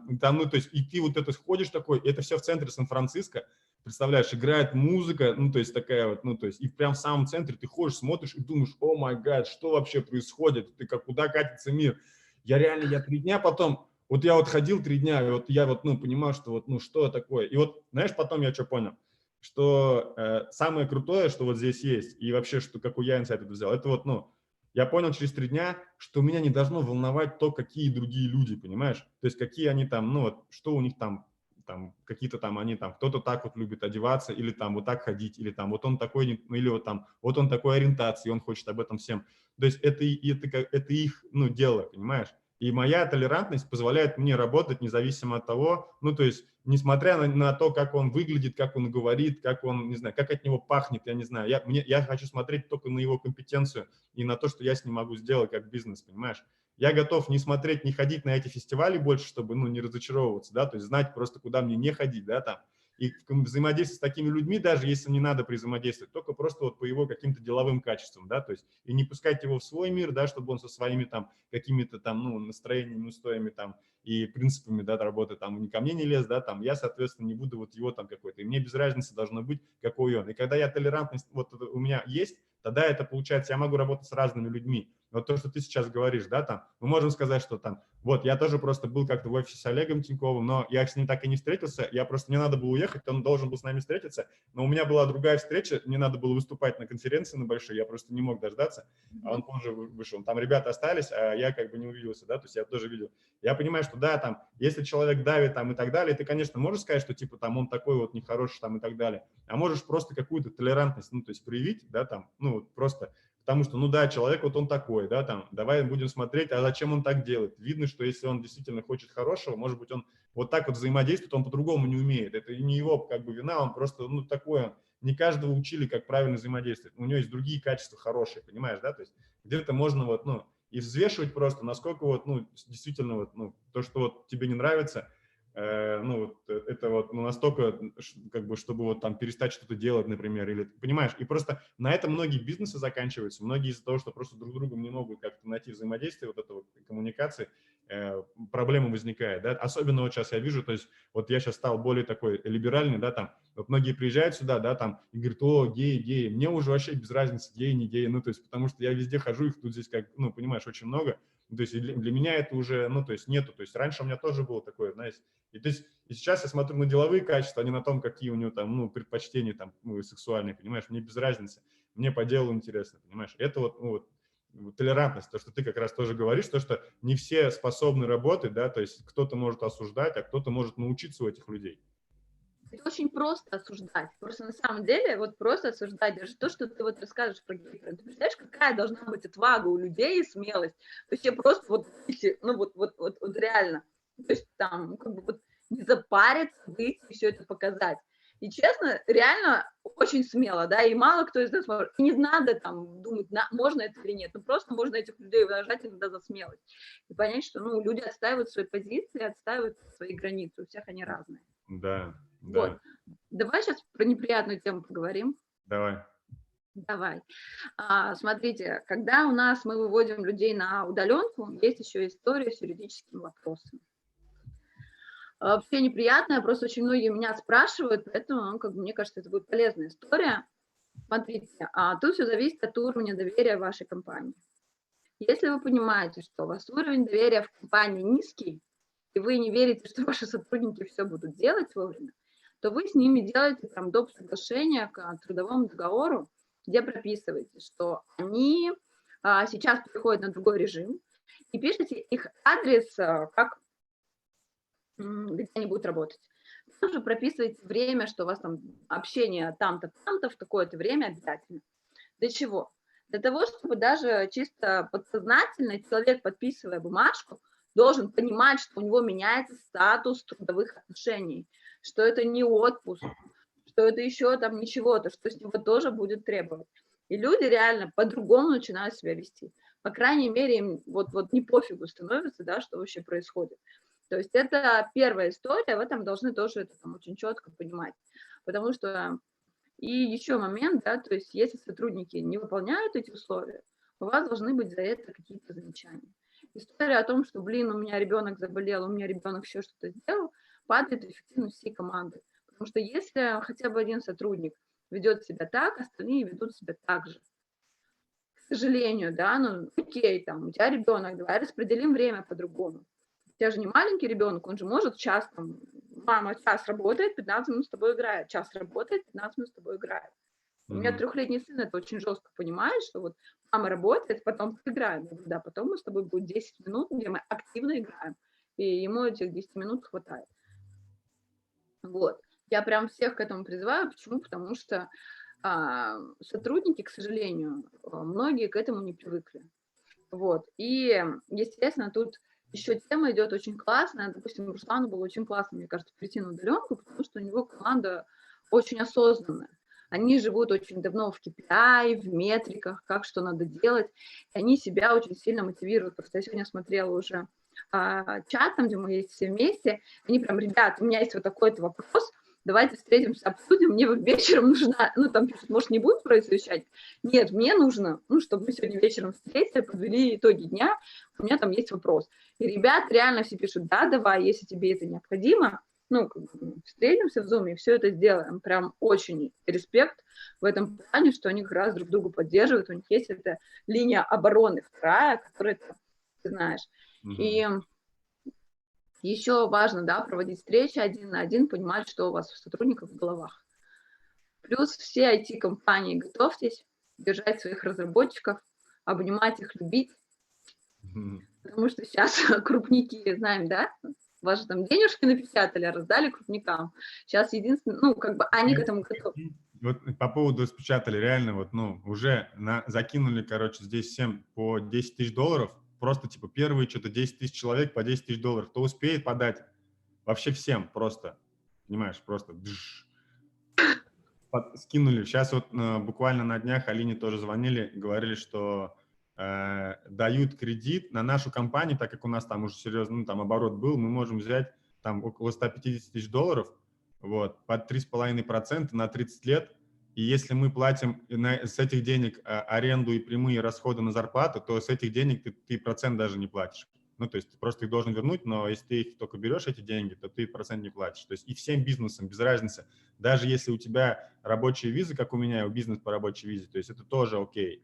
есть и ты вот это ходишь такой, это все в центре Сан-Франциско, представляешь, играет музыка, то есть такая вот, то есть и прям в самом центре ты ходишь, смотришь и думаешь: о май гад, что вообще происходит, куда катится мир. Я 3 дня потом, я ходил 3 дня, и я понимал, что что такое. И знаешь, потом я что понял, что самое крутое, что вот здесь есть, и вообще, какой я инсайт это взял, это я понял через 3 дня, что меня не должно волновать то, какие другие люди, понимаешь? То есть какие они там, что у них там какие-то там, они там, кто-то так вот любит одеваться, или там вот так ходить, или там вот он такой, или вот он такой ориентации, он хочет об этом всем. То есть это их, дело, понимаешь? И моя толерантность позволяет мне работать независимо от того, ну, то есть, несмотря на то, как он выглядит, как он говорит, как он, не знаю, как от него пахнет, я не знаю. Я хочу смотреть только на его компетенцию и на то, что я с ним могу сделать как бизнес, понимаешь? Я готов не смотреть, не ходить на эти фестивали больше, чтобы, ну, не разочаровываться, да, то есть знать просто, куда мне не ходить, да, там. И взаимодействовать с такими людьми, даже если не надо взаимодействовать, только просто вот по его каким-то деловым качествам, да, то есть и не пускать его в свой мир, да, чтобы он со своими там какими-то там, ну, настроениями, устоями там и принципами, да, работы там не ко мне не лез, да, там я, соответственно, не буду вот его там какой-то, и мне без разницы должно быть, какой он. И когда я толерантность вот у меня есть, тогда это получается, я могу работать с разными людьми. Вот то, что ты сейчас говоришь, да, там, мы можем сказать, что там, вот, я тоже просто был как-то в офисе с Олегом Тиньковым, но я с ним так и не встретился, я просто, мне надо было уехать, он должен был с нами встретиться, но у меня была другая встреча, мне надо было выступать на конференции на большой, я просто не мог дождаться, а он позже вышел. Там ребята остались, а я как бы не увиделся, да, то есть я тоже видел. Я понимаю, что да, там, если человек давит там и так далее, ты, конечно, можешь сказать, что типа там он такой вот нехороший там и так далее, а можешь просто какую-то толерантность, ну, то есть проявить, да, там, ну, вот просто. Потому что, ну да, человек вот он такой, да, там, давай будем смотреть, а зачем он так делает. Видно, что если он действительно хочет хорошего, может быть, он вот так вот взаимодействует, он по-другому не умеет. Это не его как бы вина, он просто, ну, такой, не каждого учили, как правильно взаимодействовать. У него есть другие качества хорошие, понимаешь, да, то есть где-то можно вот, ну, и взвешивать просто, насколько вот, ну, действительно вот, ну, то, что вот тебе не нравится, ну, вот, это вот, ну, настолько, как бы, чтобы вот там перестать что-то делать, например, или, понимаешь, и просто на этом многие бизнесы заканчиваются, многие из-за того, что просто друг с другом не могут как-то найти взаимодействие, вот этого коммуникации, проблема возникает, да, особенно вот сейчас я вижу, то есть вот я сейчас стал более такой либеральный, да, там, вот многие приезжают сюда, да, там, и говорят, о, геи, геи, мне уже вообще без разницы, геи, не геи, ну, то есть, потому что я везде хожу, их тут здесь, как, ну, понимаешь, очень много, то есть для меня это уже, ну, то есть нету, то есть раньше у меня тоже было такое, знаете, и, то есть, и сейчас я смотрю на деловые качества, а не на том, какие у него там, ну, предпочтения там, ну, сексуальные, понимаешь, мне без разницы, мне по делу интересно, понимаешь, это вот, ну, вот толерантность, то, что ты как раз тоже говоришь, то, что не все способны работать, да, то есть кто-то может осуждать, а кто-то может научиться у этих людей. Это очень просто осуждать. Просто на самом деле, вот просто осуждать даже то, что ты вот расскажешь про гейтера. Ты представляешь, какая должна быть отвага у людей и смелость? Вообще просто вот, ну вот реально. То есть там, ну, как бы вот не запариться, выйти и все это показать. И честно, реально очень смело, да, и мало кто из нас может. И не надо там думать, можно это или нет. Ну просто можно этих людей выражать иногда за смелость. И понять, что, ну, люди отстаивают свои позиции, отстаивают свои границы. У всех они разные. Да, Вот. да. Давай сейчас про неприятную тему поговорим. Давай. Давай. Смотрите, когда у нас мы выводим людей на удаленку, есть еще история с юридическим вопросом. Вообще неприятная, просто очень многие меня спрашивают, поэтому, ну, как бы, мне кажется, это будет полезная история. Смотрите, тут все зависит от уровня доверия вашей компании. Если вы понимаете, что у вас уровень доверия в компании низкий, и вы не верите, что ваши сотрудники все будут делать вовремя, то вы с ними делаете там доп. Соглашение к трудовому договору, где прописываете, что они сейчас переходят на другой режим, и пишите их адрес, где они будут работать. Также прописываете время, что у вас там общение там-то, там-то в такое-то время обязательно. Для чего? Для того, чтобы даже чисто подсознательно человек, подписывая бумажку, должен понимать, что у него меняется статус трудовых отношений, что это не отпуск, что это еще там ничего-то, что с него тоже будет требовать. И люди реально по-другому начинают себя вести. По крайней мере, им вот не пофигу становится, да, что вообще происходит. То есть это первая история, в этом должны тоже это там очень четко понимать. Потому что и еще момент, да, то есть если сотрудники не выполняют эти условия, у вас должны быть за это какие-то замечания. История о том, что, блин, у меня ребенок заболел, у меня ребенок еще что-то сделал, падает эффективность всей команды. Потому что если хотя бы один сотрудник ведет себя так, остальные ведут себя так же. К сожалению, да, ну окей, там, у тебя ребенок, давай распределим время по-другому. У тебя же не маленький ребенок, он же может час, там, мама час работает, 15 минут с тобой играет, час работает, 15 минут с тобой играет. У меня 3-летний сын это очень жестко понимает, что вот мама работает, потом играем. Да, потом мы с тобой будет 10 минут, где мы активно играем. И ему этих 10 минут хватает. Вот. Я прям всех к этому призываю. Почему? Потому что сотрудники, к сожалению, многие к этому не привыкли. Вот. И, естественно, тут еще тема идет очень классная. Допустим, Руслану было очень классно, мне кажется, прийти на удаленку, потому что у него команда очень осознанная. Они живут очень давно в KPI, в метриках, как что надо делать. И они себя очень сильно мотивируют. Просто я сегодня смотрела уже чат, там, где мы есть все вместе. Они прям, ребят, у меня есть вот такой-то вопрос, давайте встретимся, обсудим, мне вот вечером нужна, ну, там пишут, может, не будем про это вещать? Нет, мне нужно, ну, чтобы мы сегодня вечером встретились, подвели итоги дня, у меня там есть вопрос. И ребят реально все пишут, да, давай, если тебе это необходимо, ну, встретимся в Zoom и все это сделаем. Прям очень респект в этом плане, что они как раз друг друга поддерживают, у них есть эта линия обороны вторая, которая, ты знаешь. И еще важно, да, проводить встречи один на один, понимать, что у вас у сотрудников в головах. Плюс все IT-компании, готовьтесь держать своих разработчиков, обнимать их, любить, потому что сейчас крупники, знаем, да, ваши там денежки напечатали, раздали крупникам. Сейчас единственное, ну, как бы они к этому готовы. Вот по поводу распечатали, реально, вот, ну, уже закинули, короче, здесь всем по 10 тысяч долларов, просто, типа, первые что-то 10 тысяч человек по 10 тысяч долларов, кто успеет подать, вообще всем просто, понимаешь, просто скинули. Сейчас вот буквально на днях Алине тоже звонили, говорили, что дают кредит на нашу компанию, так как у нас там уже серьезно, ну, там оборот был, мы можем взять там около 150 тысяч долларов, вот, под 3,5% на 30 лет, и если мы платим с этих денег аренду и прямые расходы на зарплату, то с этих денег ты процент даже не платишь. Ну, то есть ты просто их должен вернуть, но если ты их только берешь, эти деньги, то ты процент не платишь. То есть и всем бизнесам, без разницы, даже если у тебя рабочая виза, как у меня, у бизнес по рабочей визе, то есть это тоже окей.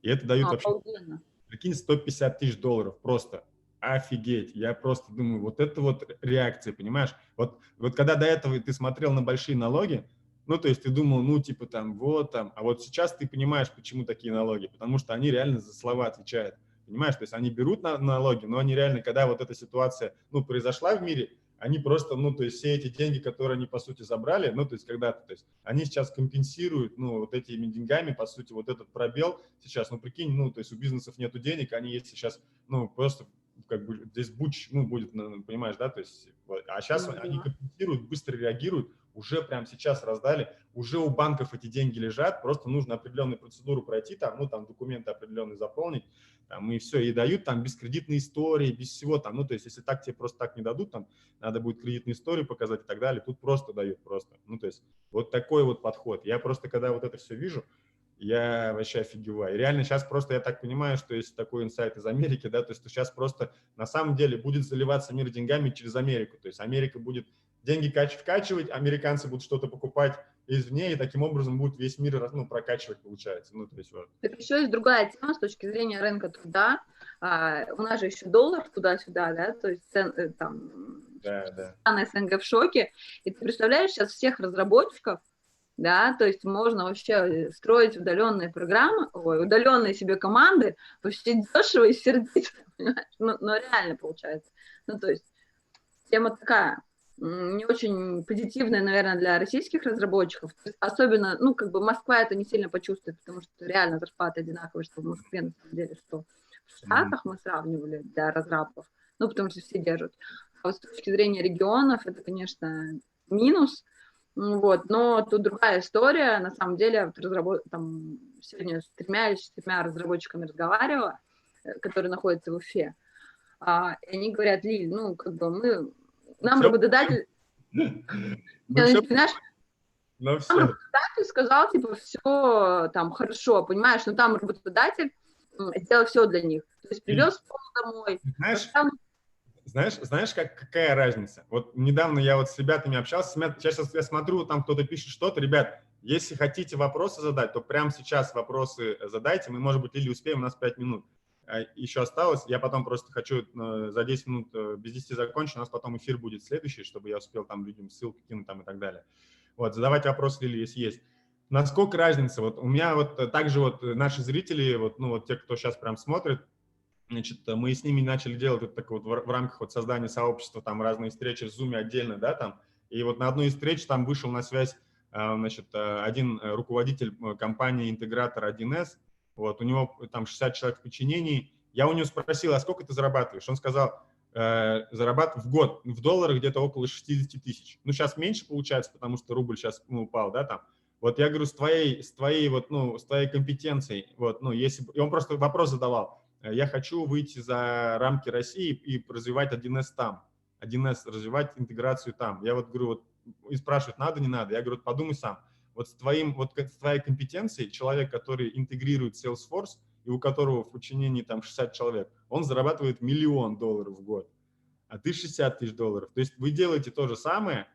И это дают вообще, Обалденно. прикинь, 150 тысяч долларов просто. Офигеть. Я просто думаю, вот это вот реакция, понимаешь? Вот когда до этого ты смотрел на большие налоги, ну, то есть ты думал, ну, типа там, вот там, а вот сейчас ты понимаешь, почему такие налоги, потому что они реально за слова отвечают, понимаешь? То есть они берут налоги, но они реально, когда вот эта ситуация, ну, произошла в мире, они просто, ну, то есть все эти деньги, которые они, по сути, забрали, ну, то есть когда-то, то есть они сейчас компенсируют, ну, вот этими деньгами, по сути, вот этот пробел сейчас, ну, прикинь, ну, то есть у бизнесов нету денег, они есть сейчас, ну, просто как бы здесь буч, ну, будет, ну, понимаешь, да, то есть, вот, а сейчас они компенсируют, быстро реагируют, уже прямо сейчас раздали, уже у банков эти деньги лежат, просто нужно определенную процедуру пройти, там, ну, там, документы определенные заполнить, там, и все, и дают там без кредитной истории, без всего там, ну, то есть, если так тебе просто так не дадут, там, надо будет кредитную историю показать и так далее, тут просто дают, просто, ну, то есть, вот такой вот подход. Я просто, когда вот это все вижу, я вообще офигеваю. И реально сейчас просто, я так понимаю, что есть такой инсайт из Америки, да, то есть сейчас просто на самом деле будет заливаться мир деньгами через Америку, то есть Америка будет деньги вкачивать, американцы будут что-то покупать извне, и таким образом будет весь мир, ну, прокачивать, получается. Ну, то есть вот. Так еще есть другая тема с точки зрения рынка труда. У нас же еще доллар туда-сюда, да, то есть там страны СНГ в шоке. И ты представляешь сейчас всех разработчиков, да, то есть можно вообще строить удаленные программы, удаленные себе команды, вообще дешево и сердито, понимаешь? Но реально получается. Ну, то есть тема такая, не очень позитивная, наверное, для российских разработчиков. Особенно, ну, как бы Москва это не сильно почувствует, потому что реально зарплаты одинаковые, что в Москве, на самом деле, что в Штатах мы сравнивали для разрабов, ну, потому что все держат. А вот с точки зрения регионов, это, конечно, минус, вот, но тут другая история, на самом деле, вот там, сегодня с 3 или 4 разработчиками разговаривала, которые находятся в Уфе, и они говорят, Лиль, ну, как бы нам работодатель, знаешь, работодатель сказал, типа, все там хорошо, понимаешь, но там работодатель сделал все для них, то есть привез пол домой. Знаешь, какая разница? Вот недавно я вот с ребятами общался, сейчас я смотрю, там кто-то пишет что-то, ребят, если хотите вопросы задать, то прямо сейчас вопросы задайте, мы, может быть, или успеем, у нас 5 минут еще осталось, я потом просто хочу за 10 минут без 10 закончить, у нас потом эфир будет следующий, чтобы я успел там людям ссылки кинуть там и так далее. Вот, задавайте вопросы, Лили, если есть. Насколько разница? Вот у меня вот также вот наши зрители, вот, ну вот те, кто сейчас прям смотрит, значит, мы с ними начали делать это так вот в рамках вот создания сообщества, там разные встречи в Zoom отдельно, да, там, и вот на одной из встреч там вышел на связь, значит, один руководитель компании интегратор 1С, вот, у него там 60 человек в подчинении, Я у него спросил, а сколько ты зарабатываешь? Он сказал, зарабатываю в год, в долларах где-то около 60 тысяч. Ну, сейчас меньше получается, потому что рубль сейчас упал, да, там. Вот я говорю, с твоей вот, ну, с твоей компетенцией, вот, ну, если... И он просто вопрос задавал. Я хочу выйти за рамки России и развивать 1С там. 1С, развивать интеграцию там. Я вот говорю, вот, и спрашивают, надо, не надо. Я говорю, подумай сам. Вот с твоей компетенцией человек, который интегрирует Salesforce, и у которого в подчинении там 60 человек, он зарабатывает $1 000 000 в год, а ты 60 тысяч долларов. То есть вы делаете то же самое,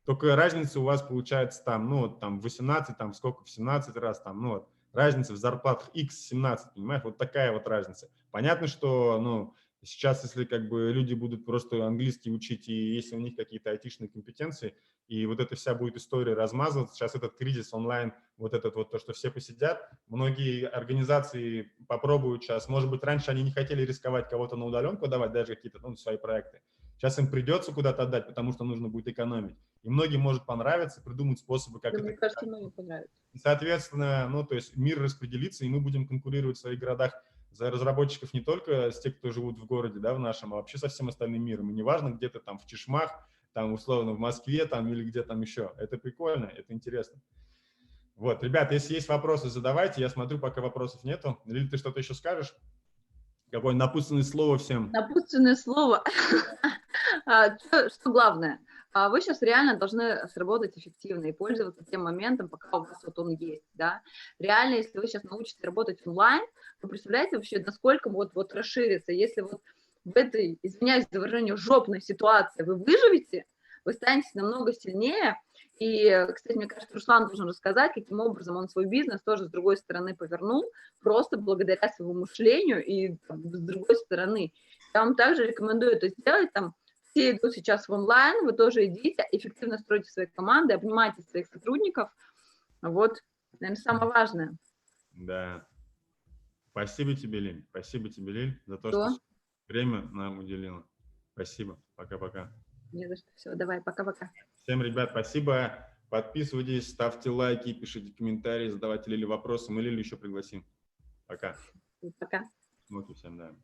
только разница у вас получается там, ну, вот там 18, там сколько, в 17 раз, там, ну, вот, разница в зарплатах x17, понимаешь, вот такая вот разница. Понятно, что, ну, сейчас, если как бы люди будут просто английский учить, и если у них какие-то айтишные компетенции, и вот эта вся будет история размазываться, сейчас этот кризис онлайн, вот этот вот то, что все посидят, многие организации попробуют сейчас, может быть, раньше они не хотели рисковать кого-то на удаленку давать, даже какие-то, ну, свои проекты. Сейчас им придется куда-то отдать, потому что нужно будет экономить. И многим может понравиться, придумать способы, как Да, это... мне кажется, многим понравится. И, соответственно, ну, то есть мир распределится, и мы будем конкурировать в своих городах за разработчиков не только с тех, кто живут в городе, да, в нашем, а вообще со всем остальным миром. И неважно, где ты там в Чешмах, там, условно, в Москве, там, или где там еще. Это прикольно, это интересно. Вот, ребят, если есть вопросы, задавайте. Я смотрю, пока вопросов нету. Или ты что-то еще скажешь? Какое напутственное слово всем? Напутственное слово. Что главное? Вы сейчас реально должны сработать эффективно и пользоваться тем моментом, пока у вас вот он есть, да. Реально, если вы сейчас научитесь работать онлайн, вы представляете вообще, насколько вот расширится, если вот в этой, извиняюсь за выражение, жопной ситуации вы выживете, вы станете намного сильнее. И, кстати, мне кажется, Руслан должен рассказать, каким образом он свой бизнес тоже с другой стороны повернул, просто благодаря своему мышлению и с другой стороны. Я вам также рекомендую это сделать, там, все идут сейчас в онлайн, вы тоже идите, эффективно стройте свои команды, обнимайте своих сотрудников. Вот, наверное, самое важное. Да. Спасибо тебе, Лиль. Спасибо тебе, Лиль, за то, Что? что время нам уделила. Спасибо. Пока-пока. Не за что. Все, давай, пока-пока. Всем, ребят, спасибо. Подписывайтесь, ставьте лайки, пишите комментарии, задавайте Лиле вопросы. Мы Лилю еще пригласим. Пока. Пока. Смотрим всем, да.